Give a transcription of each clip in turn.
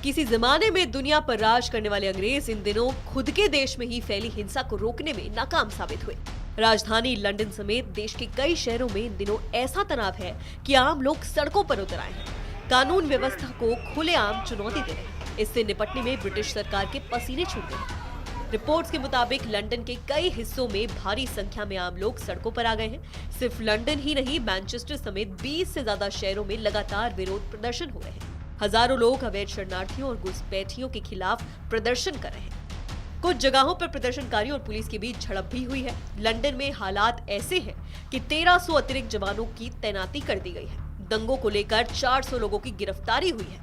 किसी जमाने में दुनिया पर राज करने वाले अंग्रेज इन दिनों खुद के देश में ही फैली हिंसा को रोकने में नाकाम साबित हुए। राजधानी लंदन समेत देश के कई शहरों में इन दिनों ऐसा तनाव है कि आम लोग सड़कों पर उतर आए हैं, कानून व्यवस्था को खुलेआम चुनौती दे रहे हैं। इससे निपटने में ब्रिटिश सरकार के पसीने छूट गए। रिपोर्ट्स के मुताबिक लंदन के कई हिस्सों में भारी संख्या में आम लोग सड़कों पर आ गए हैं। सिर्फ लंदन ही नहीं, मैनचेस्टर समेत 20 से ज्यादा शहरों में लगातार विरोध प्रदर्शन हो रहे हैं। हजारों लोग अवैध शरणार्थियों और घुसपैठियों के खिलाफ प्रदर्शन कर रहे हैं। कुछ जगहों पर प्रदर्शनकारियों और पुलिस के बीच झड़प भी हुई है। लंदन में हालात ऐसे हैं कि 1300 अतिरिक्त जवानों की तैनाती कर दी गई है। दंगों को लेकर 400 लोगों की गिरफ्तारी हुई है।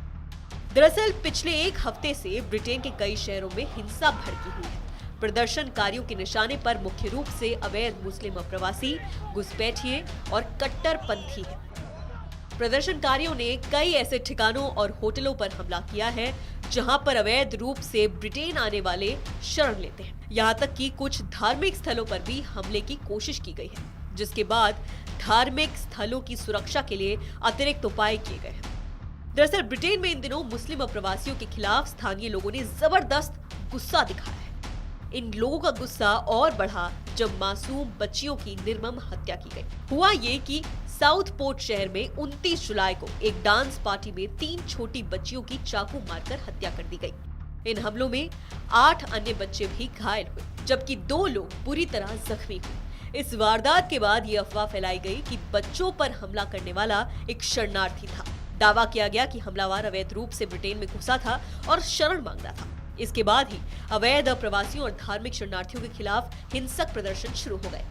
दरअसल पिछले एक हफ्ते से ब्रिटेन के कई शहरों में हिंसा भड़की हुई है। प्रदर्शनकारियों के निशाने पर मुख्य रूप से अवैध मुस्लिम अप्रवासी, घुसपैठिए और कट्टरपंथी हैं। प्रदर्शनकारियों ने कई ऐसे ठिकानों और होटलों पर हमला किया है जहां पर अवैध रूप से ब्रिटेन आने वाले शरण लेते हैं। यहां तक कि कुछ धार्मिक स्थलों पर भी हमले की कोशिश की गई है, जिसके बाद धार्मिक स्थलों की सुरक्षा के लिए अतिरिक्त उपाय किए गए हैं। दरअसल ब्रिटेन में इन दिनों मुस्लिम अप्रवासियों के खिलाफ स्थानीय लोगों ने जबरदस्त गुस्सा दिखाया है। इन लोगों का गुस्सा और बढ़ा जब मासूम बच्चियों की निर्मम हत्या की गई। हुआ ये कि साउथपोर्ट शहर में 29 जुलाई को एक डांस पार्टी में 3 छोटी बच्चियों की चाकू मारकर हत्या कर दी गई। इन हमलों में 8 अन्य बच्चे भी घायल हुए, जबकि 2 लोग बुरी तरह जख्मी हुए। इस वारदात के बाद ये अफवाह फैलाई गई कि बच्चों पर हमला करने वाला एक शरणार्थी था। दावा किया गया कि हमलावर अवैध रूप से ब्रिटेन में घुसा था और शरण मांगता था। इसके बाद ही अवैध अप्रवासियों और धार्मिक शरणार्थियों के खिलाफ हिंसक प्रदर्शन शुरू हो गए।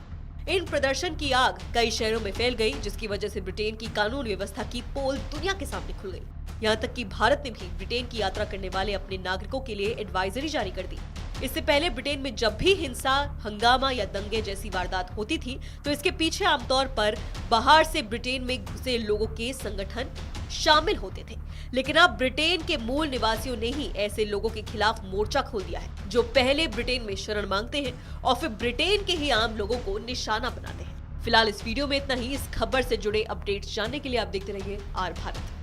इन प्रदर्शन की आग कई शहरों में फैल गई, जिसकी वजह से ब्रिटेन की कानून व्यवस्था की पोल दुनिया के सामने खुल गई। यहाँ तक कि भारत ने भी ब्रिटेन की यात्रा करने वाले अपने नागरिकों के लिए एडवाइजरी जारी कर दी। इससे पहले ब्रिटेन में जब भी हिंसा, हंगामा या दंगे जैसी वारदात होती थी, तो इसके पीछे आमतौर पर बाहर से ब्रिटेन में घुसे लोगों के संगठन शामिल होते थे। लेकिन अब ब्रिटेन के मूल निवासियों ने ही ऐसे लोगों के खिलाफ मोर्चा खोल दिया है, जो पहले ब्रिटेन में शरण मांगते हैं और फिर ब्रिटेन के ही आम लोगों को निशाना बनाते हैं। फिलहाल इस वीडियो में इतना ही। इस खबर से जुड़े अपडेट्स जानने के लिए आप देखते रहिए आर भारत।